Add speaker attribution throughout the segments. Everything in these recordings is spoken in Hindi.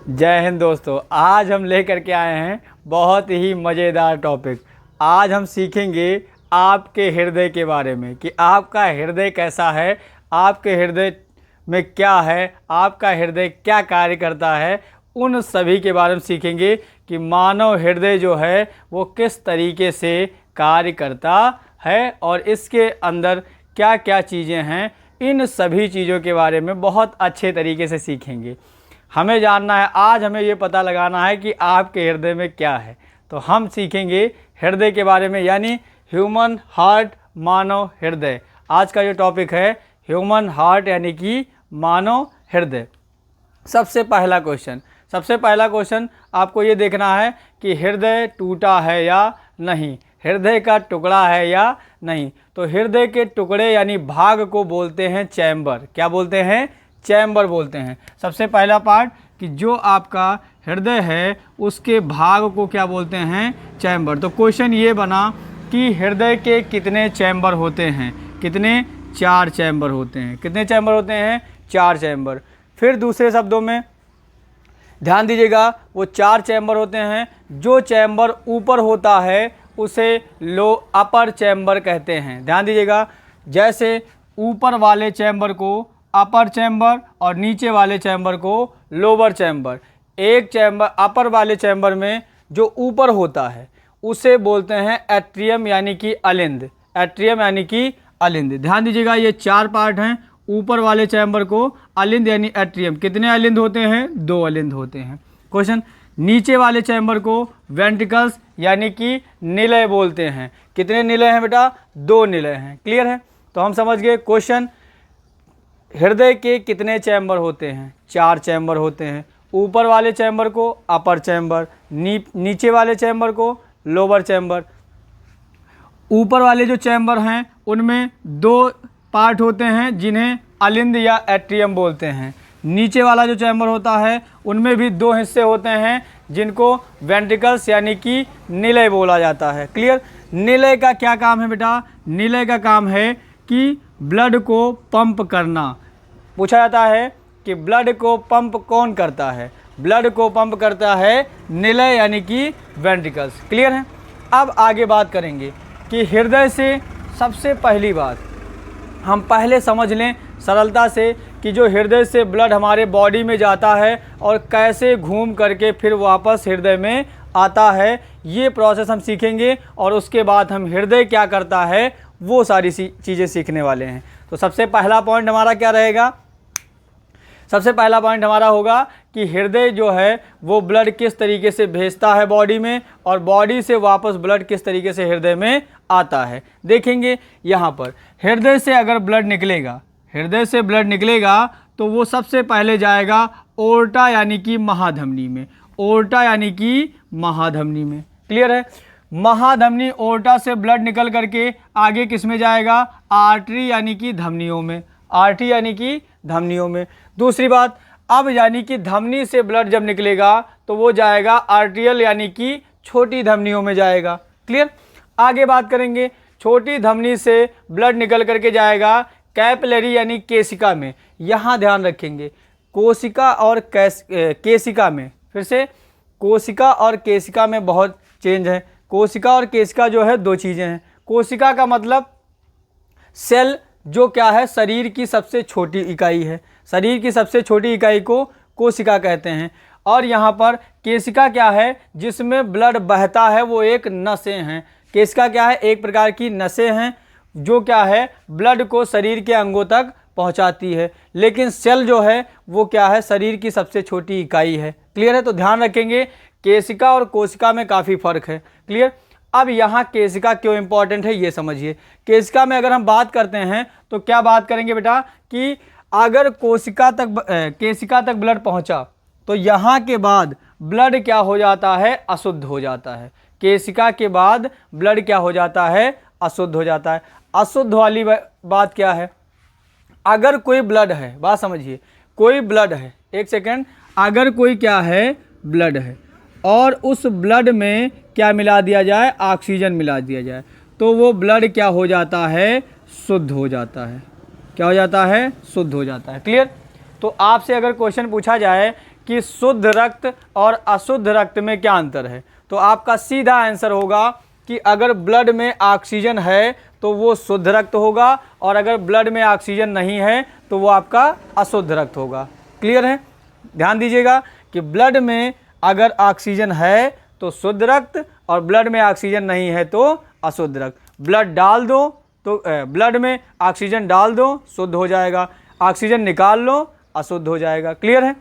Speaker 1: जय हिंद दोस्तों। आज हम लेकर के आए हैं बहुत ही मज़ेदार टॉपिक। आज हम सीखेंगे आपके हृदय के बारे में कि आपका हृदय कैसा है, आपके हृदय में क्या है, आपका हृदय क्या कार्य करता है। उन सभी के बारे में सीखेंगे कि मानव हृदय जो है वो किस तरीके से कार्य करता है और इसके अंदर क्या क्या चीज़ें हैं। इन सभी चीज़ों के बारे में बहुत अच्छे तरीके से सीखेंगे। हमें जानना है, आज हमें ये पता लगाना है कि आपके हृदय में क्या है। तो हम सीखेंगे हृदय के बारे में, यानी ह्यूमन हार्ट, मानव हृदय। आज का जो टॉपिक है ह्यूमन हार्ट यानी कि मानव हृदय। सबसे पहला क्वेश्चन आपको ये देखना है कि हृदय टूटा है या नहीं, हृदय का टुकड़ा है या नहीं। तो हृदय के टुकड़े यानी भाग को बोलते हैं चैम्बर। क्या बोलते हैं? चैम्बर बोलते हैं। सबसे पहला पार्ट कि जो आपका हृदय है उसके भाग को क्या बोलते हैं? चैम्बर। तो क्वेश्चन ये बना कि हृदय के कितने चैम्बर होते हैं? कितने? 4 चैम्बर होते हैं। कितने चैम्बर होते हैं? 4 चैम्बर। फिर दूसरे शब्दों में ध्यान दीजिएगा, वो 4 चैम्बर होते हैं। जो चैम्बर ऊपर होता है उसे अपर चैम्बर कहते हैं। ध्यान दीजिएगा, जैसे ऊपर वाले चैम्बर को अपर चैम्बर और नीचे वाले चैम्बर को लोअर चैम्बर। एक चैम्बर अपर वाले चैम्बर में जो ऊपर होता है उसे बोलते हैं एट्रियम यानी कि अलिंद। एट्रियम यानी कि अलिंद। ध्यान दीजिएगा, ये 4 पार्ट हैं। ऊपर वाले चैम्बर को अलिंद यानी एट्रियम। कितने अलिंद होते हैं? 2 अलिंद होते हैं। क्वेश्चन, नीचे वाले चैम्बर को वेंट्रिकल्स यानी कि निलय बोलते हैं। कितने निलय हैं बेटा? 2 निलय हैं। क्लियर है? तो हम समझ गए क्वेश्चन, हृदय के कितने चैम्बर होते हैं? 4 चैम्बर होते हैं। ऊपर वाले चैम्बर को अपर चैम्बर, नीचे वाले चैम्बर को लोअर चैम्बर। ऊपर वाले जो चैम्बर हैं उनमें 2 पार्ट होते हैं जिन्हें अलिंद या एट्रियम बोलते हैं। नीचे वाला जो चैम्बर होता है उनमें भी 2 हिस्से होते हैं जिनको वेंट्रिकल्स यानी कि निलय बोला जाता है। क्लियर? निलय का क्या काम है बेटा? निलय का काम है कि ब्लड को पंप करना। पूछा जाता है कि ब्लड को पंप कौन करता है? ब्लड को पंप करता है निलय यानी कि वेंट्रिकल्स। क्लियर है? अब आगे बात करेंगे कि हृदय से सबसे पहली बात हम पहले समझ लें सरलता से कि जो हृदय से ब्लड हमारे बॉडी में जाता है और कैसे घूम करके फिर वापस हृदय में आता है, ये प्रोसेस हम सीखेंगे। और उसके बाद हम हृदय क्या करता है वो सारी चीज़ें सीखने वाले हैं। तो सबसे पहला पॉइंट हमारा क्या रहेगा? सबसे पहला पॉइंट हमारा होगा कि हृदय जो है वो ब्लड किस तरीके से भेजता है बॉडी में और बॉडी से वापस ब्लड किस तरीके से हृदय में आता है। देखेंगे यहाँ पर हृदय से अगर ब्लड निकलेगा, हृदय से ब्लड निकलेगा तो वो सबसे पहले जाएगा ओर्टा यानी कि महाधमनी में। ओर्टा यानी कि महाधमनी में। क्लियर है? महाधमनी ओर्टा से ब्लड निकल करके आगे किस में जाएगा? आर्टरी यानी कि धमनियों में। आर्टरी यानी कि धमनियों में। दूसरी बात, अब यानी कि धमनी से ब्लड जब निकलेगा तो वो जाएगा आर्टियल यानी कि छोटी धमनियों में जाएगा। क्लियर? आगे बात करेंगे, छोटी धमनी से ब्लड निकल करके जाएगा कैपिलरी यानी केशिका में। यहाँ ध्यान रखेंगे, कोशिका और केशिका में, फिर से कोशिका और केशिका में बहुत चेंज है। कोशिका और केशिका जो है 2 चीज़ें हैं। कोशिका का मतलब सेल, जो क्या है शरीर की सबसे छोटी इकाई है। शरीर की सबसे छोटी इकाई को कोशिका कहते हैं। और यहाँ पर केशिका क्या है? जिसमें ब्लड बहता है, वो एक नसें हैं। केशिका क्या है? एक प्रकार की नसें हैं जो क्या है ब्लड को शरीर के अंगों तक पहुँचाती है। लेकिन सेल जो है वो क्या है? शरीर की सबसे छोटी इकाई है। क्लियर है? तो ध्यान रखेंगे केशिका और कोशिका में काफ़ी फर्क है। क्लियर? अब यहाँ केशिका क्यों इंपॉर्टेंट है ये समझिए। केशिका में अगर हम बात करते हैं तो क्या बात करेंगे बेटा कि अगर केशिका तक ब्लड पहुँचा तो यहाँ के बाद ब्लड क्या हो जाता है? अशुद्ध हो जाता है। केशिका के बाद ब्लड क्या हो जाता है? अशुद्ध हो जाता है। अशुद्ध वाली बात क्या है? अगर कोई ब्लड है, बात समझिए, कोई ब्लड है, एक सेकेंड, अगर कोई क्या है ब्लड है और उस ब्लड में क्या मिला दिया जाए? ऑक्सीजन मिला दिया जाए तो वो ब्लड क्या हो जाता है? शुद्ध हो जाता है। क्या हो जाता है? शुद्ध हो जाता है। क्लियर? तो आपसे अगर क्वेश्चन पूछा जाए कि शुद्ध रक्त और अशुद्ध रक्त में क्या अंतर है। तो आपका सीधा आंसर होगा कि अगर ब्लड में ऑक्सीजन है तो वो शुद्ध रक्त होगा, और अगर ब्लड में ऑक्सीजन नहीं है तो वो आपका अशुद्ध रक्त होगा। क्लियर है? ध्यान दीजिएगा कि ब्लड में अगर ऑक्सीजन है तो शुद्ध रक्त, और ब्लड में ऑक्सीजन नहीं है तो अशुद्ध रक्त। ब्लड डाल दो तो ब्लड में ऑक्सीजन डाल दो, शुद्ध हो जाएगा, ऑक्सीजन निकाल लो, अशुद्ध हो जाएगा। क्लियर है?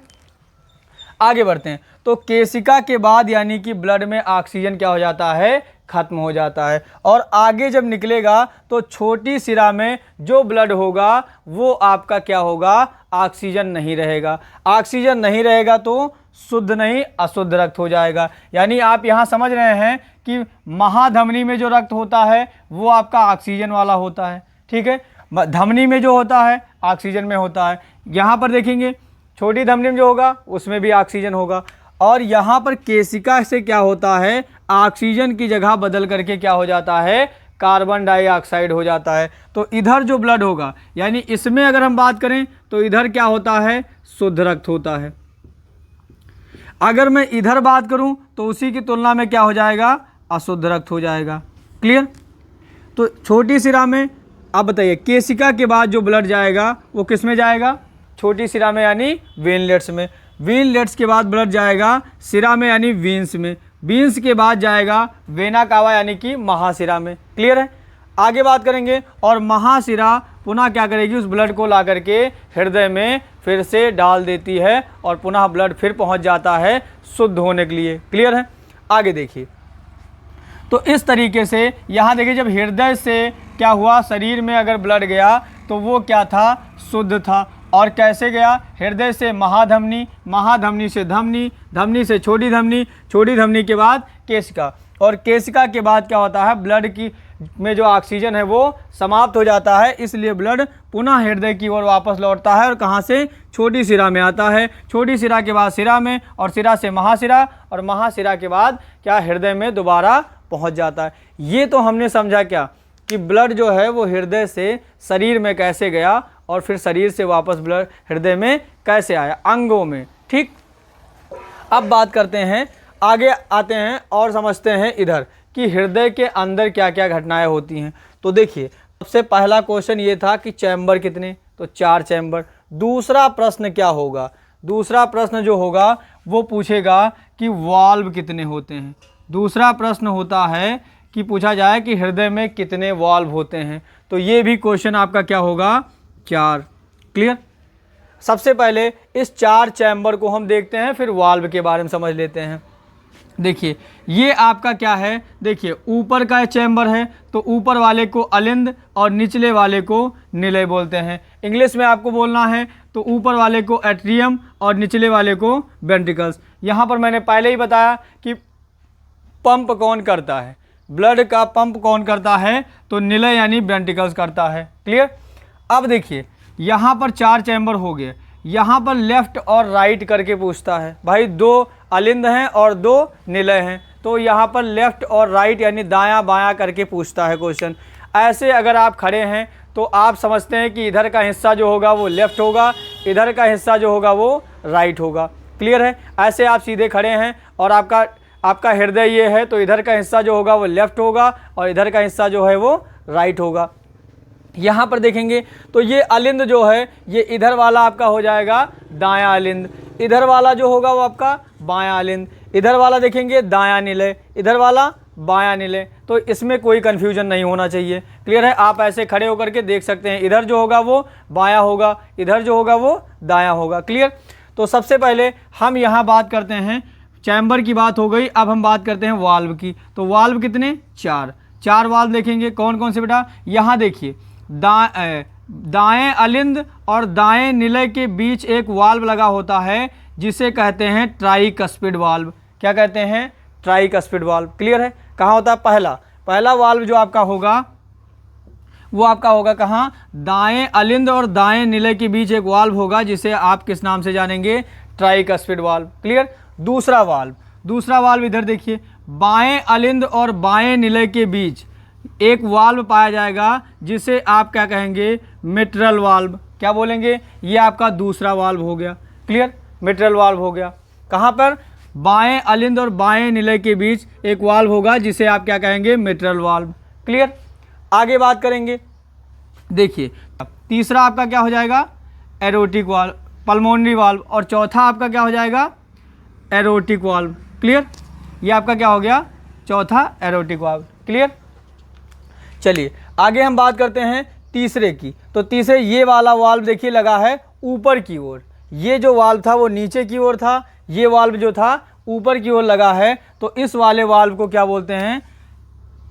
Speaker 1: आगे बढ़ते हैं। तो केशिका के बाद यानी कि ब्लड में ऑक्सीजन क्या हो जाता है, खत्म हो जाता है, और आगे जब निकलेगा तो छोटी सिरा में जो ब्लड होगा वो आपका क्या होगा, ऑक्सीजन नहीं रहेगा। ऑक्सीजन नहीं रहेगा तो शुद्ध नहीं अशुद्ध रक्त हो जाएगा। यानी आप यहाँ समझ रहे हैं कि महाधमनी में जो रक्त होता है वो आपका ऑक्सीजन वाला होता है, ठीक है। धमनी में जो होता है ऑक्सीजन में होता है। यहाँ पर देखेंगे छोटी धमनी में जो होगा उसमें भी ऑक्सीजन होगा, और यहाँ पर केशिका से क्या होता है, ऑक्सीजन की जगह बदल करके क्या हो जाता है, कार्बन डाइऑक्साइड हो जाता है। तो इधर जो ब्लड होगा यानी इसमें अगर हम बात करें तो इधर क्या होता है, शुद्ध रक्त होता है। अगर मैं इधर बात करूं तो उसी की तुलना में क्या हो जाएगा, अशुद्ध रक्त हो जाएगा। क्लियर? तो छोटी सिरा में अब बताइए केशिका के बाद जो ब्लड जाएगा वो किस में जाएगा, छोटी सिरा में यानी वेनलेट्स में। वेनलेट्स के बाद ब्लड जाएगा सिरा में यानी वीन्स में। वीन्स के बाद जाएगा वेना कावा यानी कि महासिरा में। क्लियर है? आगे बात करेंगे, और महासिरा पुनः क्या करेगी, उस ब्लड को ला करके हृदय में फिर से डाल देती है, और पुनः ब्लड फिर पहुंच जाता है शुद्ध होने के लिए। क्लियर है? आगे देखिए। तो इस तरीके से यहाँ देखिए जब हृदय से क्या हुआ, शरीर में अगर ब्लड गया तो वो क्या था, शुद्ध था। और कैसे गया, हृदय से महाधमनी, महाधमनी से धमनी, धमनी से छोटी धमनी, छोटी धमनी के बाद केशिका, और केशिका के बाद क्या होता है, ब्लड की में जो ऑक्सीजन है वो समाप्त हो जाता है, इसलिए ब्लड पुनः हृदय की ओर वापस लौटता है, और कहाँ से, छोटी सिरा में आता है। छोटी सिरा के बाद सिरा में, और सिरा से महासिरा, और महासिरा के बाद क्या, हृदय में दोबारा पहुंच जाता है। ये तो हमने समझा क्या कि ब्लड जो है वो हृदय से शरीर में कैसे गया, और फिर शरीर से वापस ब्लड हृदय में कैसे आया, अंगों में। ठीक, अब बात करते हैं, आगे आते हैं और समझते हैं इधर कि हृदय के अंदर क्या क्या घटनाएं होती हैं। तो देखिए सबसे पहला क्वेश्चन ये था कि चैम्बर कितने, तो 4 चैम्बर। दूसरा प्रश्न क्या होगा, दूसरा प्रश्न जो होगा वो पूछेगा कि वाल्व कितने होते हैं। दूसरा प्रश्न होता है कि पूछा जाए कि हृदय में कितने वाल्व होते हैं। तो ये भी क्वेश्चन आपका क्या होगा, 4। क्लियर? सबसे पहले इस 4 चैम्बर को हम देखते हैं, फिर वाल्व के बारे में समझ लेते हैं। देखिए ये आपका क्या है, देखिए ऊपर का चैम्बर है तो ऊपर वाले को अलिंद और निचले वाले को निलय बोलते हैं। इंग्लिश में आपको बोलना है तो ऊपर वाले को एट्रियम और निचले वाले को वेंट्रिकल्स। यहाँ पर मैंने पहले ही बताया कि पंप कौन करता है, ब्लड का पंप कौन करता है, तो निलय यानी वेंट्रिकल्स करता है। क्लियर? अब देखिए यहाँ पर 4 चैम्बर हो गए, यहाँ पर लेफ्ट और राइट करके पूछता है, भाई 2 अलिंद हैं और 2 निलय हैं, तो यहाँ पर लेफ्ट और राइट यानी दायां बायां करके पूछता है क्वेश्चन। ऐसे अगर आप खड़े हैं तो आप समझते हैं कि इधर का हिस्सा जो होगा वो लेफ्ट होगा, इधर का हिस्सा जो होगा वो राइट होगा। क्लियर है? ऐसे आप सीधे खड़े हैं और आपका हृदय ये है तो इधर का हिस्सा जो होगा वो लेफ्ट होगा और इधर का हिस्सा जो है वो राइट होगा। यहाँ पर देखेंगे तो ये अलिंद जो है ये इधर वाला आपका हो जाएगा दायां अलिंद, इधर वाला जो होगा वो आपका बायां अलिंद, इधर वाला देखेंगे दायां निलय, इधर वाला बायां निलय। तो इसमें कोई कन्फ्यूजन नहीं होना चाहिए। क्लियर है? आप ऐसे खड़े होकर के देख सकते हैं, इधर जो होगा वो बायां होगा, इधर जो होगा वो दायां होगा। क्लियर? तो सबसे पहले हम यहाँ बात करते हैं, चैम्बर की बात हो गई, अब हम बात करते हैं वाल्व की। तो वाल्व कितने, 4 वाल्व देखेंगे। कौन कौन से बेटा, यहाँ देखिए दाएं अलिंद और दाएं निलय के बीच एक वाल्व लगा होता है जिसे कहते हैं ट्राइकस्पिड वाल्व। क्या कहते हैं, ट्राइकस्पिड वाल्व। क्लियर है? कहाँ होता है, पहला वाल्व जो आपका होगा वो आपका होगा कहाँ, दाएं अलिंद और दाएं निलय के बीच एक वाल्व होगा जिसे आप किस नाम से जानेंगे, ट्राइकस्पिड वाल्व। क्लियर? दूसरा वाल्व इधर देखिए, बाएं अलिंद और बाएं निलय के बीच एक वाल्व पाया जाएगा जिसे आप क्या कहेंगे, मिट्रल वाल्व। क्या बोलेंगे, ये आपका दूसरा वाल्व हो गया। क्लियर? मिट्रल वाल्व हो गया। कहाँ पर? बाएं अलिंद और बाएं निलय के बीच एक वाल्व होगा जिसे आप क्या कहेंगे? Mitral valve. क्लियर? आगे बात करेंगे। देखिए तीसरा आपका क्या हो जाएगा? एरोटिक वाल्व, पल्मोनरी वाल्व, और चौथा आपका क्या हो जाएगा? Aortic valve. क्लियर? ये आपका क्या हो गया? चौथा एरोटिक वाल्व। क्लियर? चलिए आगे हम बात करते हैं तीसरे की। तो तीसरे ये वाला वाल्व देखिए लगा है ऊपर की ओर, ये जो वाल्व था वो नीचे की ओर था, ये वाल्व जो था ऊपर की ओर लगा है। तो इस वाले वाल्व को क्या बोलते हैं?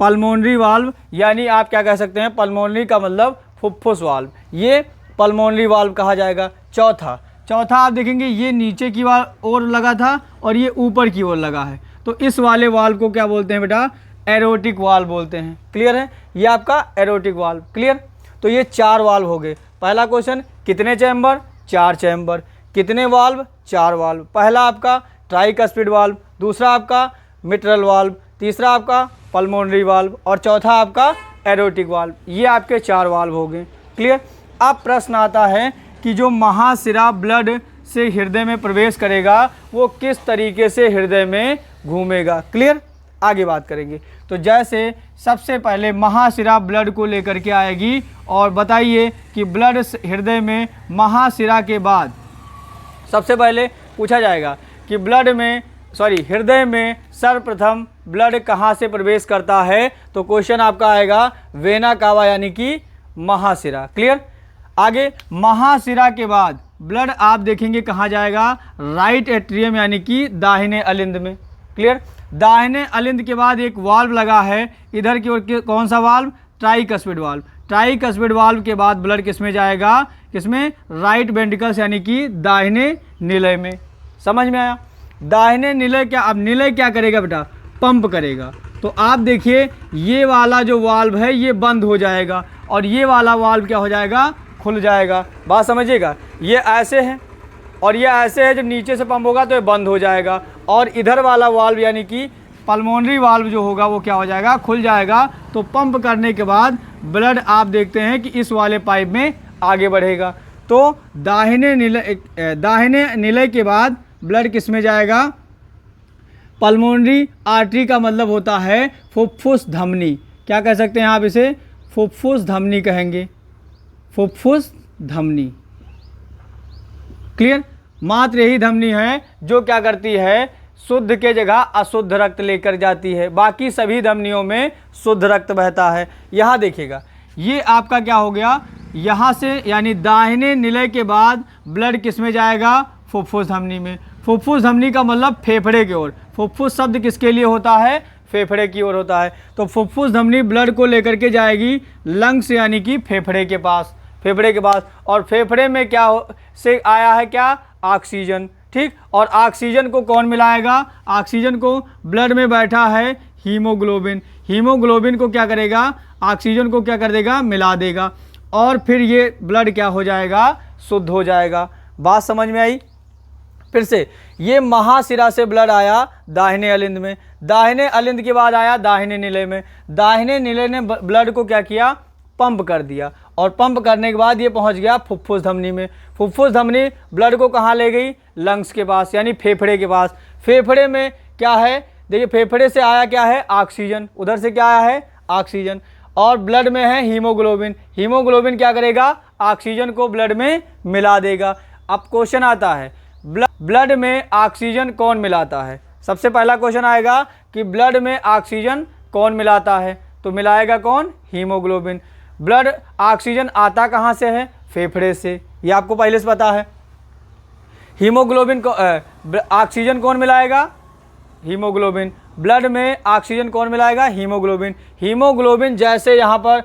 Speaker 1: पल्मोनरी वाल्व, यानी आप क्या कह सकते हैं? पल्मोनरी का मतलब फुफ्फुस वाल्व, ये पल्मोनरी वाल्व कहा जाएगा। चौथा आप देखेंगे ये नीचे की ओर लगा था और ये ऊपर की ओर लगा है, तो इस वाले वाल्व को क्या बोलते हैं बेटा? एरोटिक वाल्व बोलते हैं। क्लियर है? ये आपका एरोटिक वाल्व। क्लियर? तो ये 4 वाल्व हो गए। पहला क्वेश्चन, कितने चैम्बर? 4 चैम्बर। कितने वाल्व? 4 वाल्व। पहला आपका ट्राइकस्पिड वाल्व, दूसरा आपका मिट्रल वाल्व, तीसरा आपका पल्मोनरी वाल्व और चौथा आपका एरोटिक वाल्व। ये आपके 4 वाल्व हो गए। क्लियर? अब प्रश्न आता है कि जो महाशिरा ब्लड से हृदय में प्रवेश करेगा वो किस तरीके से हृदय में घूमेगा। क्लियर? आगे बात करेंगे। तो जैसे सबसे पहले महाशिरा ब्लड को लेकर के आएगी और बताइए कि ब्लड हृदय में महाशिरा के बाद सबसे पहले पूछा जाएगा कि हृदय में सर्वप्रथम ब्लड कहाँ से प्रवेश करता है। तो क्वेश्चन आपका आएगा वेना कावा यानी कि महाशिरा। क्लियर? आगे महाशिरा के बाद ब्लड आप देखेंगे कहाँ जाएगा? राइट एट्रियम यानी कि दाहिने अलिंद में। क्लियर? दाहिने अलिंद के बाद एक वाल्व लगा है इधर की ओर, कौन सा valve? Tricuspid valve. Tricuspid valve के बाद ब्लड किस में जाएगा? किसमें? राइट वेंट्रिकल्स यानी कि दाहिने निलय में। समझ में आया? दाहिने निलय क्या, अब निलय क्या करेगा बेटा? पंप करेगा। तो आप देखिए ये वाला जो वाल्व है ये बंद हो जाएगा और ये वाला वाल्व क्या हो जाएगा? खुल जाएगा। बात समझिएगा, ये ऐसे है और ये ऐसे है, जब नीचे से पंप होगा तो ये बंद हो जाएगा और इधर वाला वाल्व यानी कि पल्मोनरी वाल्व जो होगा वो क्या हो जाएगा? खुल जाएगा। तो पंप करने के बाद ब्लड आप देखते हैं कि इस वाले पाइप में आगे बढ़ेगा। तो दाहिने निलय के बाद ब्लड किस में जाएगा? पल्मोनरी आर्टरी का मतलब होता है फुफ्फुस धमनी। क्या कह सकते हैं आप इसे? फुफ्फुस धमनी कहेंगे, फुफ्फुस धमनी। क्लियर? मात्र यही धमनी है जो क्या करती है? शुद्ध के जगह अशुद्ध रक्त लेकर जाती है, बाकी सभी धमनियों में शुद्ध रक्त बहता है। यहाँ देखिएगा ये आपका क्या हो गया? यहाँ से यानी दाहिने निलय के बाद ब्लड किस में जाएगा? फुफ्फुस धमनी में। फुफ्फुस धमनी का मतलब फेफड़े की ओर। फुफ्फुस शब्द किसके लिए होता है? फेफड़े की ओर होता है। तो फुफ्फुस धमनी ब्लड को लेकर के जाएगी लंग्स यानी कि फेफड़े के पास, और फेफड़े में क्या से आया है? क्या? ऑक्सीजन। ठीक? और ऑक्सीजन को कौन मिलाएगा? ऑक्सीजन को ब्लड में बैठा है हीमोग्लोबिन। हीमोग्लोबिन को क्या करेगा? ऑक्सीजन को क्या कर देगा? मिला देगा और फिर ये ब्लड क्या हो जाएगा? शुद्ध हो जाएगा। बात समझ में आई? फिर से ये महाशिरा से ब्लड आया दाहिने अलिंद में, दाहिने अलिंद के बाद आया दाहिने निलय में। दाहिने निलय ने ब्लड को क्या किया? पंप कर दिया और पंप करने के बाद ये पहुंच गया फुफ्फुस धमनी में। फुफ्फुस धमनी ब्लड को कहाँ ले गई? लंग्स के पास यानी फेफड़े के पास। फेफड़े में क्या है? देखिए फेफड़े से आया क्या है? ऑक्सीजन। उधर से क्या आया है? ऑक्सीजन। और ब्लड में है हीमोग्लोबिन। हीमोग्लोबिन क्या करेगा? ऑक्सीजन को ब्लड में मिला देगा। अब क्वेश्चन आता है ब्लड में ऑक्सीजन कौन मिलाता है? सबसे पहला क्वेश्चन आएगा कि ब्लड में ऑक्सीजन कौन मिलाता है? तो मिलाएगा कौन? हीमोग्लोबिन। ब्लड ऑक्सीजन आता कहाँ से है? फेफड़े से, ये आपको पहले से पता है। हीमोग्लोबिन को ऑक्सीजन कौन मिलाएगा? हीमोग्लोबिन। ब्लड में ऑक्सीजन कौन मिलाएगा? हीमोग्लोबिन। हीमोग्लोबिन जैसे यहाँ पर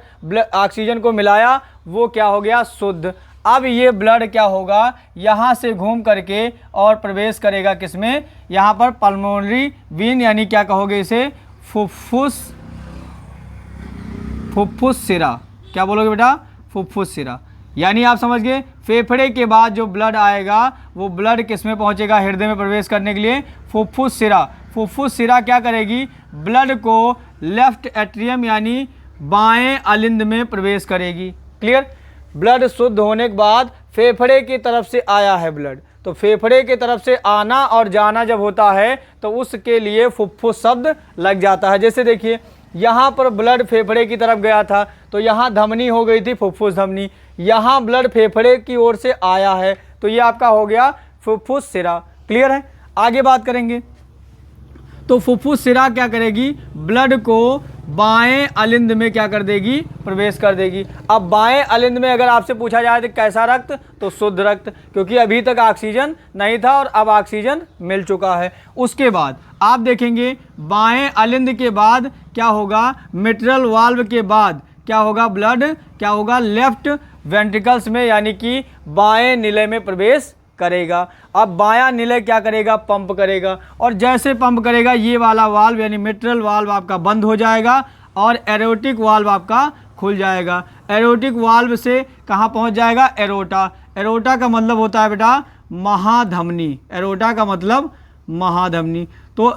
Speaker 1: ऑक्सीजन को मिलाया वो क्या हो गया? शुद्ध। अब ये ब्लड क्या होगा? यहाँ से घूम करके और प्रवेश करेगा किसमें? यहाँ पर पल्मोनरी वीन यानी क्या कहोगे इसे? फुफ्फुस सिरा। क्या बोलोगे बेटा? फुफ्फुस सिरा। यानी आप समझ गए फेफड़े के बाद जो ब्लड आएगा वो ब्लड किस में पहुंचेगा? हृदय में प्रवेश करने के लिए फुफ्फुस सिरा। फुफ्फुस सिरा क्या करेगी? ब्लड को लेफ्ट एट्रियम यानी बाएं अलिंद में प्रवेश करेगी। क्लियर? ब्लड शुद्ध होने के बाद फेफड़े की तरफ से आया है ब्लड, तो फेफड़े की तरफ से आना और जाना जब होता है तो उसके लिए फुफ्फुस शब्द लग जाता है। जैसे देखिए यहाँ पर ब्लड फेफड़े की तरफ गया था तो यहाँ धमनी हो गई थी फुफ्फुस धमनी, यहाँ ब्लड फेफड़े की ओर से आया है तो ये आपका हो गया फुफ्फुस सिरा। क्लियर है? आगे बात करेंगे तो फुफ्फुस सिरा क्या करेगी, ब्लड को बाएं अलिंद में क्या कर देगी, प्रवेश कर देगी। अब बाएं अलिंद में अगर आपसे पूछा जाए तो कैसा रक्त, तो शुद्ध रक्त, क्योंकि अभी तक ऑक्सीजन नहीं था और अब ऑक्सीजन मिल चुका है। उसके बाद आप देखेंगे बाएं अलिंद के बाद क्या होगा, मिट्रल वाल्व के बाद क्या होगा, ब्लड क्या होगा, लेफ्ट वेंट्रिकल्स में यानी कि बाएं निलय में प्रवेश करेगा। अब बायां निलय क्या करेगा, पंप करेगा, और जैसे पंप करेगा ये वाला वाल्व यानी मिट्रल वाल्व आपका बंद हो जाएगा और एरोटिक वाल्व आपका खुल जाएगा। एरोटिक वाल्व से कहाँ पहुँच जाएगा, एरोटा। एरोटा का मतलब होता है बेटा महाधमनी, एरोटा का मतलब महाधमनी। तो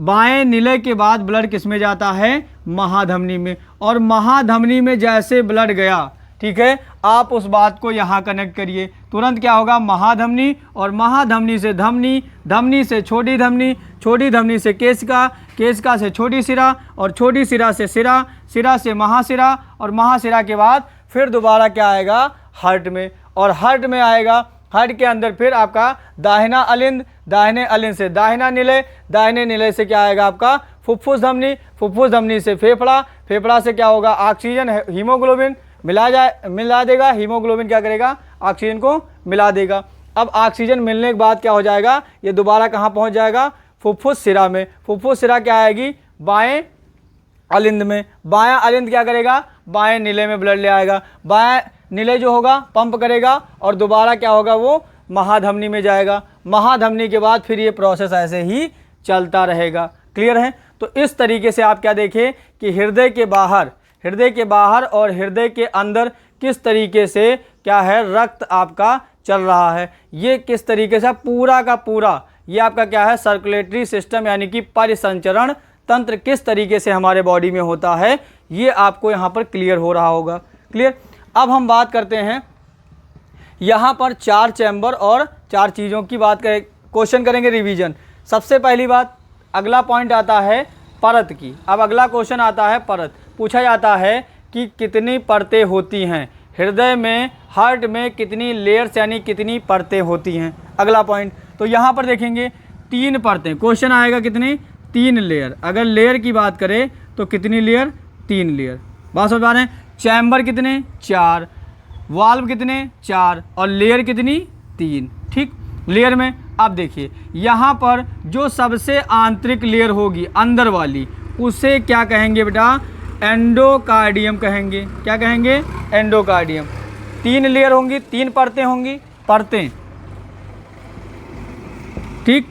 Speaker 1: बाएं निलय के बाद ब्लड किस में जाता है, महाधमनी में, और महाधमनी में जैसे ब्लड गया, ठीक है, आप उस बात को यहाँ कनेक्ट करिए, तुरंत क्या होगा, महाधमनी, और महाधमनी से धमनी, धमनी से छोटी धमनी, छोटी धमनी से केशिका, केशिका से छोटी सिरा, और छोटी सिरा से सिरा, सिरा से महासिरा, और महासिरा के बाद फिर दोबारा क्या आएगा, हार्ट में, और हार्ट में आएगा, हार्ट के अंदर फिर आपका दाहिना अलिंद, दाहिने अलिंद से दाहिना निलय, दाहिने निलय से क्या आएगा आपका फुफ्फुस धमनी, फुफ्फुस धमनी से फेफड़ा, फेफड़ा से क्या होगा, ऑक्सीजन हीमोग्लोबिन मिला देगा, हीमोग्लोबिन क्या करेगा, ऑक्सीजन को मिला देगा। अब ऑक्सीजन मिलने के बाद क्या हो जाएगा, ये दोबारा कहाँ पहुँच जाएगा, फुफ्फुस सिरा में। फुफ्फुस सिरा क्या आएगी, बाएं अलिंद में। बायां अलिंद क्या करेगा, बाएं निलय में ब्लड ले आएगा। बाएं निलय जो होगा पंप करेगा और दोबारा क्या होगा, वो महाधमनी में जाएगा। महाधमनी के बाद फिर ये प्रोसेस ऐसे ही चलता रहेगा। क्लियर है? तो इस तरीके से आप क्या देखें कि हृदय के बाहर और हृदय के अंदर किस तरीके से क्या है, रक्त आपका चल रहा है। ये किस तरीके से पूरा का पूरा ये आपका क्या है, सर्कुलेटरी सिस्टम यानी कि परिसंचरण तंत्र किस तरीके से हमारे बॉडी में होता है, ये आपको यहाँ पर क्लियर हो रहा होगा। क्लियर? अब हम बात करते हैं यहाँ पर 4 चैम्बर और 4 चीज़ों की बात करें, क्वेश्चन करेंगे रिवीजन। सबसे पहली बात, अगला पॉइंट आता है परत की। अब अगला क्वेश्चन आता है परत। पूछा जाता है कि कितनी परतें होती हैं हृदय में, हार्ट में कितनी लेयर्स यानी कितनी परतें होती हैं। अगला पॉइंट, तो यहाँ पर देखेंगे 3 परतें, क्वेश्चन आएगा कितनी, 3 लेयर। अगर लेयर की बात करें तो कितनी लेयर, 3 लेयर। बात समझ पा रहे हैं? चैम्बर कितने, 4, वाल्व कितने, 4, और लेयर कितनी, 3। ठीक, लेयर में अब देखिए यहाँ पर जो सबसे आंतरिक लेयर होगी अंदर वाली, उसे क्या कहेंगे बेटा, एंडोकार्डियम कहेंगे। क्या कहेंगे, एंडोकार्डियम। 3 लेयर होंगी, 3 परतें होंगी, परतें। ठीक,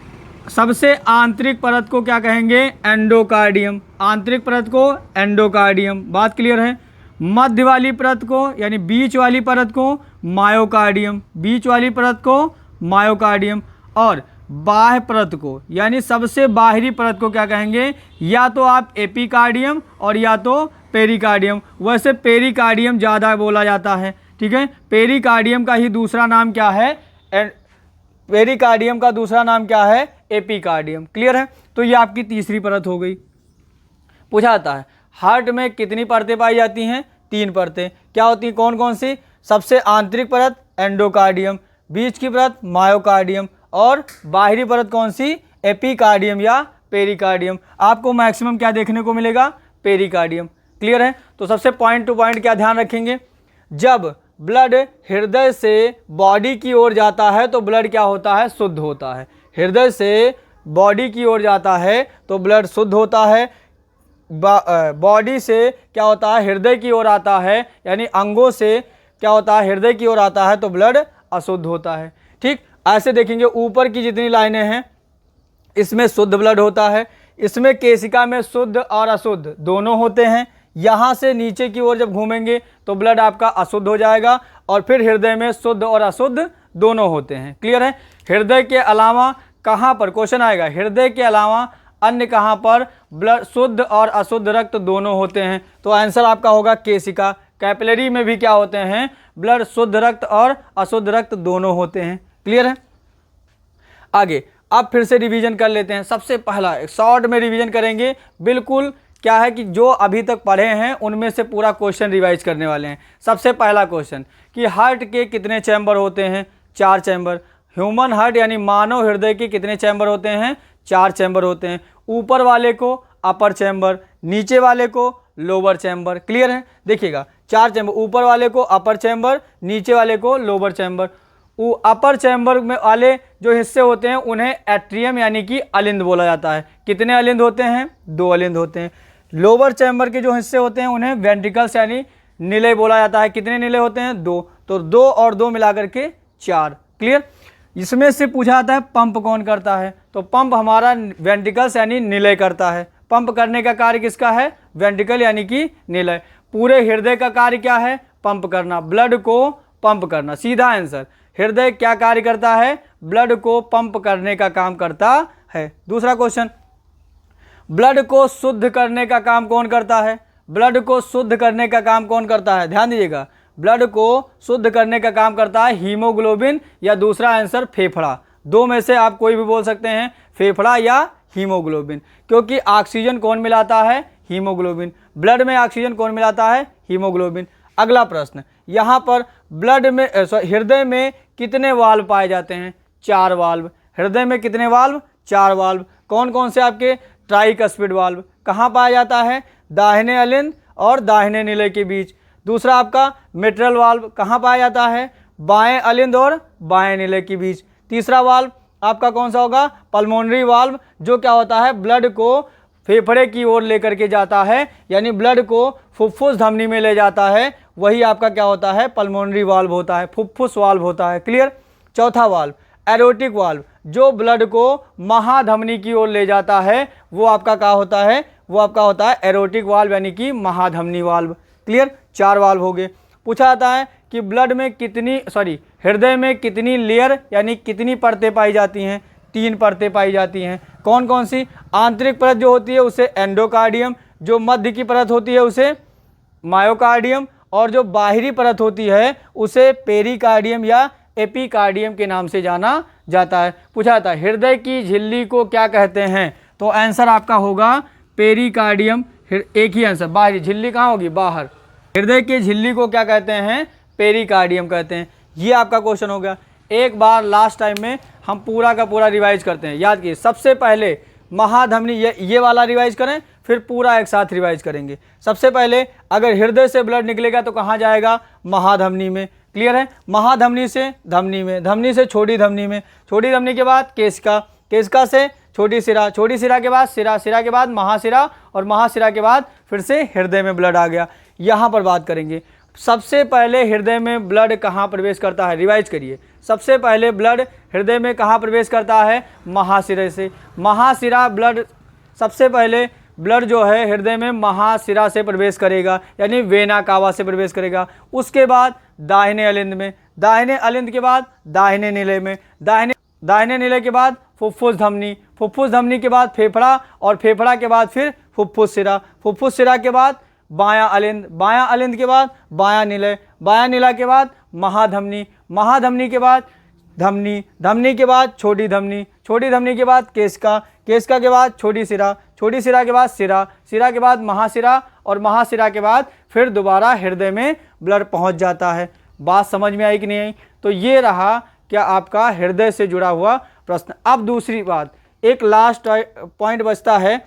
Speaker 1: सबसे आंतरिक परत को क्या कहेंगे, एंडोकार्डियम। आंतरिक परत को एंडोकार्डियम। बात क्लियर है? मध्य वाली परत को यानी बीच वाली परत को मायोकार्डियम, बीच वाली परत को मायोकार्डियम, और बाह्य परत को यानी सबसे बाहरी परत को क्या कहेंगे, या तो आप एपिकार्डियम और या तो पेरिकार्डियम। वैसे पेरिकार्डियम ज़्यादा बोला जाता है। ठीक है, पेरिकार्डियम का ही दूसरा नाम क्या है, पेरिकार्डियम का दूसरा नाम क्या है, एपिकार्डियम। क्लियर है? तो ये आपकी तीसरी परत हो गई। पूछा जाता है हार्ट में कितनी परतें पाई जाती हैं, 3 परतें। क्या होती हैं, कौन कौन सी, सबसे आंतरिक परत एंडोकार्डियम, बीच की परत मायोकार्डियम, और बाहरी परत कौन सी, एपिकार्डियम या पेरिकार्डियम। आपको मैक्सिमम क्या देखने को मिलेगा, पेरिकार्डियम। क्लियर है? तो सबसे पॉइंट टू पॉइंट क्या ध्यान रखेंगे, जब ब्लड हृदय से बॉडी की ओर जाता है तो ब्लड क्या होता है, शुद्ध होता है। हृदय से बॉडी की ओर जाता है तो ब्लड शुद्ध होता है। बॉडी से क्या होता है, हृदय की ओर आता है, यानी अंगों से क्या होता है, हृदय की ओर आता है तो ब्लड अशुद्ध होता है। ठीक, ऐसे देखेंगे ऊपर की जितनी लाइनें हैं इसमें शुद्ध ब्लड होता है, इसमें केशिका में शुद्ध और अशुद्ध दोनों होते हैं। यहाँ से नीचे की ओर जब घूमेंगे तो ब्लड आपका अशुद्ध हो जाएगा, और फिर हृदय में शुद्ध और अशुद्ध दोनों होते हैं। क्लियर है? हृदय के अलावा कहाँ पर, क्वेश्चन आएगा, हृदय के अलावा अन्य कहाँ पर ब्लड शुद्ध और अशुद्ध रक्त दोनों होते हैं। तो आंसर आपका होगा केशिका। कैपिलरी में भी क्या होते हैं, ब्लड शुद्ध रक्त और अशुद्ध रक्त दोनों होते हैं। क्लियर है। आगे अब फिर से रिवीजन कर लेते हैं। सबसे पहला शॉर्ट में रिवीजन करेंगे, बिल्कुल क्या है कि जो अभी तक पढ़े हैं उनमें से पूरा क्वेश्चन रिवाइज करने वाले हैं। सबसे पहला क्वेश्चन कि हार्ट के कितने चैम्बर होते हैं? 4 चैम्बर। ह्यूमन हार्ट यानी मानव हृदय के कितने चैम्बर होते हैं? 4 चैम्बर होते हैं। ऊपर वाले को अपर चैम्बर, नीचे वाले को लोअर चैम्बर। क्लियर है। देखिएगा 4 चैम्बर, ऊपर वाले को अपर चैम्बर, नीचे वाले को लोअर चैम्बर। अपर चैम्बर में वाले जो हिस्से होते हैं उन्हें एट्रियम यानी कि अलिंद बोला जाता है। कितने अलिंद होते हैं? 2 अलिंद होते हैं। लोअर चैम्बर के जो हिस्से होते हैं उन्हें वेंट्रिकल्स यानी निलय बोला जाता है। कितने निलय होते हैं? 2। तो 2 और 2 मिलाकर के 4। क्लियर। इसमें से पूछा जाता है पंप कौन करता है? तो पंप हमारा वेंट्रिकल्स यानी निलय करता है। पंप करने का कार्य किसका है? वेंट्रिकल यानी कि निलय। पूरे हृदय का कार्य क्या है? पंप करना, ब्लड को पंप करना। सीधा आंसर। हृदय क्या कार्य करता है? ब्लड को पंप करने का काम करता है। दूसरा क्वेश्चन, ब्लड को शुद्ध करने का काम कौन करता है? ब्लड को शुद्ध करने का काम कौन करता है? ध्यान दीजिएगा, ब्लड को शुद्ध करने का काम करता है हीमोग्लोबिन या दूसरा आंसर फेफड़ा। 2 में से आप कोई भी बोल सकते हैं, फेफड़ा या हीमोग्लोबिन, क्योंकि ऑक्सीजन कौन मिलाता है? हीमोग्लोबिन। ब्लड में ऑक्सीजन कौन मिलाता है? हीमोग्लोबिन। अगला प्रश्न, यहाँ पर ब्लड में हृदय में कितने वाल्व पाए जाते हैं? 4 वाल्व। हृदय में कितने वाल्व? 4 वाल्व। कौन कौन से आपके? Tricuspid valve. कहाँ पाया जाता है? दाहिने अलिंद और दाहिने निलय के बीच। दूसरा आपका मिट्रल वाल्व कहाँ पाया जाता है? बाएं अलिंद और बाएं निलय के बीच। तीसरा वाल्व आपका कौन सा होगा? पल्मोनरी वाल्व, जो क्या होता है? ब्लड को फेफड़े की ओर लेकर के जाता है, यानी ब्लड को फुफ्फुस धमनी में ले जाता है। वही आपका क्या होता है? पल्मोनरी वाल्व होता है, फुफ्फुस वाल्व होता है। क्लियर। चौथा वाल्व एरोटिक वाल्व, जो ब्लड को महाधमनी की ओर ले जाता है, वो आपका क्या होता है? वो आपका होता है एरोटिक वाल्व यानी कि महाधमनी वाल्व। क्लियर। 4 वाल्व हो गए। पूछा जाता है कि ब्लड में हृदय में कितनी लेयर यानी कितनी परतें पाई जाती हैं? 3 परतें पाई जाती हैं। कौन कौन सी? आंतरिक परत जो होती है उसे एंडोकार्डियम, जो मध्य की परत होती है उसे मायोकार्डियम, और जो बाहरी परत होती है उसे पेरिकार्डियम या एपिकार्डियम के नाम से जाना जाता है। पूछा जाता है हृदय की झिल्ली को क्या कहते हैं? तो आंसर आपका होगा पेरिकार्डियम। एक ही आंसर, बाहरी झिल्ली कहाँ होगी? बाहर। हृदय की झिल्ली को क्या कहते हैं? पेरिकार्डियम कहते हैं। ये आपका क्वेश्चन हो गया। एक बार लास्ट टाइम में हम पूरा का पूरा रिवाइज करते हैं। याद कीजिए, सबसे पहले महाधमनी, ये वाला रिवाइज करें, फिर पूरा एक साथ रिवाइज करेंगे। सबसे पहले अगर हृदय से ब्लड निकलेगा तो कहाँ जाएगा? महाधमनी में। क्लियर है। महाधमनी से धमनी में, धमनी से छोटी धमनी में, छोटी धमनी के बाद केशिका, केशिका से छोटी सिरा, छोटी सिरा के बाद सिरा, सिरा के बाद महासिरा, और महासिरा के बाद फिर से हृदय में ब्लड आ गया। यहाँ पर बात करेंगे सबसे पहले हृदय में ब्लड कहाँ प्रवेश करता है? रिवाइज करिए। सबसे पहले ब्लड हृदय में कहाँ प्रवेश करता है? महासिरे से। महासिरा ब्लड, सबसे पहले ब्लड जो है हृदय में महासिरा से प्रवेश करेगा, यानी वेना कावा से प्रवेश करेगा। उसके बाद दाहिने अलिंद में, दाहिने अलिंद के बाद दाहिने निलय में, दाहिने निलय के बाद फुफ्फुस धमनी, फुफ्फुस धमनी के बाद फेफड़ा, और फेफड़ा के बाद फिर फुफ्फुस सिरा, फुफ्फुस सिरा के बाद बायां अलिंद, बायां अलिंद के बाद बायां निलय, बायां निलय के बाद महाधमनी, महाधमनी के बाद धमनी, धमनी के बाद छोटी धमनी, छोटी धमनी के बाद केशिका, केशिका के बाद छोटी सिरा, छोटी सिरा के बाद सिरा, सिरा के बाद महासिरा, और महासिरा के बाद फिर दोबारा हृदय में ब्लड पहुंच जाता है। बात समझ में आई कि नहीं आई? तो ये रहा क्या आपका हृदय से जुड़ा हुआ प्रश्न। अब दूसरी बात, एक लास्ट पॉइंट बचता है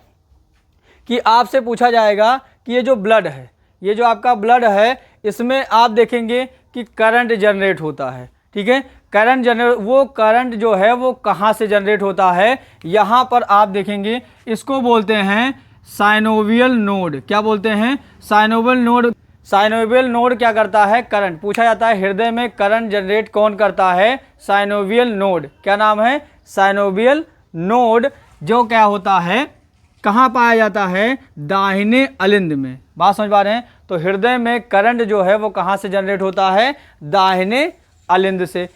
Speaker 1: कि आपसे पूछा जाएगा कि ये जो ब्लड है, ये जो आपका ब्लड है, इसमें आप देखेंगे कि करंट जनरेट होता है। ठीक है। करंट जनरेट, वो करंट जो है वो कहाँ से जनरेट होता है? यहाँ पर आप देखेंगे, इसको बोलते हैं साइनोवियल नोड। क्या बोलते हैं? Synovial node. साइनोवियल नोड क्या करता है? करंट। पूछा जाता है हृदय में करंट जनरेट कौन करता है? Synovial node. क्या नाम है? Synovial node. जो क्या होता है, कहाँ पाया जाता है? दाहिने अलिंद में। बात समझ पा रहे हैं? तो हृदय में करंट जो है वो कहाँ से जनरेट होता है? दाहिने अलिंद से।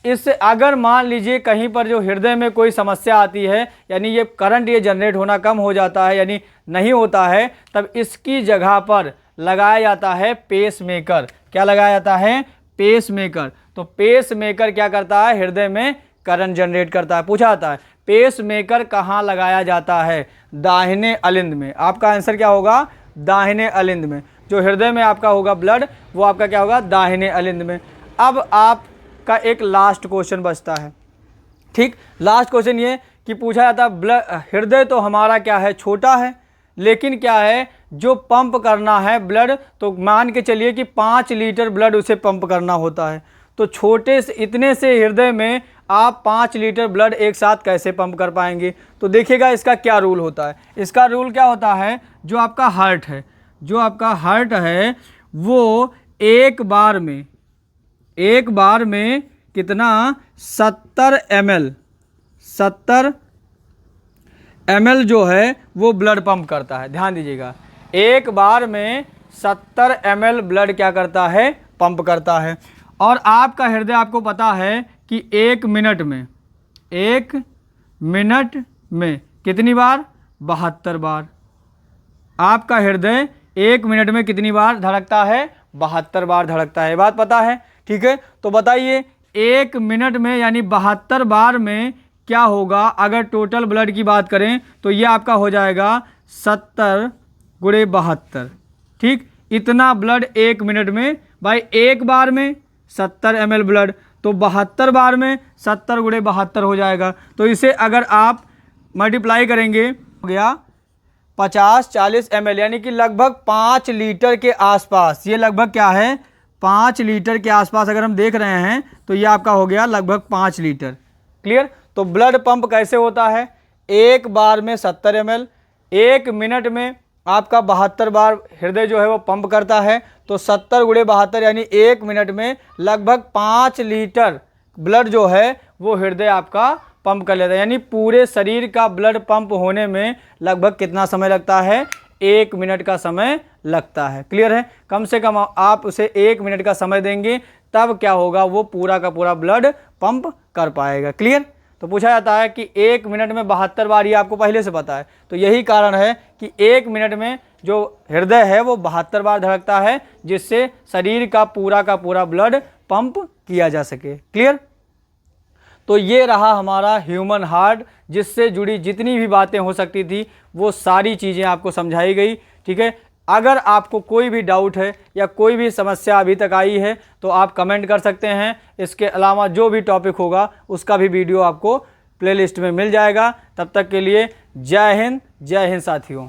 Speaker 1: इससे अगर मान लीजिए कहीं पर जो हृदय में कोई समस्या आती है, यानी ये करंट ये जनरेट होना कम हो जाता है, यानी नहीं होता है, तब इसकी जगह पर लगाया जाता है पेस मेकर। क्या लगाया जाता है? Pacemaker. तो पेस मेकर क्या करता है, हृदय में करंट जनरेट करता है। पूछा जाता है पेस मेकर कहाँ लगाया जाता है, दाहिने अलिंद में। आपका आंसर क्या होगा, दाहिने अलिंद में। जो हृदय में आपका होगा ब्लड, वो आपका क्या होगा, दाहिने अलिंद में। अब आपका एक लास्ट क्वेश्चन बचता है, ठीक। लास्ट क्वेश्चन ये कि पूछा जाता है ब्लड, हृदय तो हमारा क्या है, छोटा है, लेकिन क्या है, जो पंप करना है ब्लड, तो मान के चलिए कि 5 लीटर ब्लड उसे पंप करना होता है। तो छोटे से, इतने से हृदय में आप 5 लीटर ब्लड एक साथ कैसे पंप कर पाएंगे। तो देखिएगा इसका क्या रूल होता है। इसका रूल क्या होता है, जो आपका हार्ट है, जो आपका हार्ट है वो एक बार में कितना, 70 ml जो है वो ब्लड पंप करता है। ध्यान दीजिएगा, एक बार में 70 ml ब्लड क्या करता है, पंप करता है। और आपका हृदय आपको पता है कि 1 मिनट में कितनी बार, 72 बार। आपका हृदय 1 मिनट में कितनी बार धड़कता है, 72 बार धड़कता है। बात पता है, ठीक है। तो बताइए 1 मिनट में यानी 72 बार में क्या होगा। अगर टोटल ब्लड की बात करें तो ये आपका हो जाएगा 70 × 72, ठीक। इतना ब्लड 1 मिनट में, भाई एक बार में 70 ml ब्लड, तो 72 बार में 70 × 72 हो जाएगा। तो इसे अगर आप मल्टीप्लाई करेंगे, हो गया 50-40 ml, यानी कि लगभग 5 लीटर के आसपास। ये लगभग क्या है, 5 लीटर के आसपास अगर हम देख रहे हैं तो ये आपका हो गया लगभग 5 लीटर। क्लियर। तो ब्लड पंप कैसे होता है, एक बार में 70 ml, 1 मिनट में आपका 72 बार हृदय जो है वो पंप करता है। तो 70 × 72 यानी 1 मिनट में लगभग 5 लीटर ब्लड जो है वो हृदय आपका पंप कर लेता है। यानी पूरे शरीर का ब्लड पंप होने में लगभग कितना समय लगता है, 1 मिनट का समय लगता है। क्लियर है। कम से कम आप उसे 1 मिनट का समय देंगे, तब क्या होगा, वो पूरा का पूरा ब्लड पंप कर पाएगा। क्लियर। तो पूछा जाता है कि 1 मिनट में 72 बार, ये आपको पहले से पता है। तो यही कारण है कि 1 मिनट में जो हृदय है वो 72 बार धड़कता है, जिससे शरीर का पूरा ब्लड पंप किया जा सके। क्लियर। तो ये रहा हमारा ह्यूमन हार्ट, जिससे जुड़ी जितनी भी बातें हो सकती थी वो सारी चीज़ें आपको समझाई गई। ठीक है। अगर आपको कोई भी डाउट है या कोई भी समस्या अभी तक आई है तो आप कमेंट कर सकते हैं। इसके अलावा जो भी टॉपिक होगा उसका भी वीडियो आपको प्लेलिस्ट में मिल जाएगा। तब तक के लिए जय हिंद साथियों।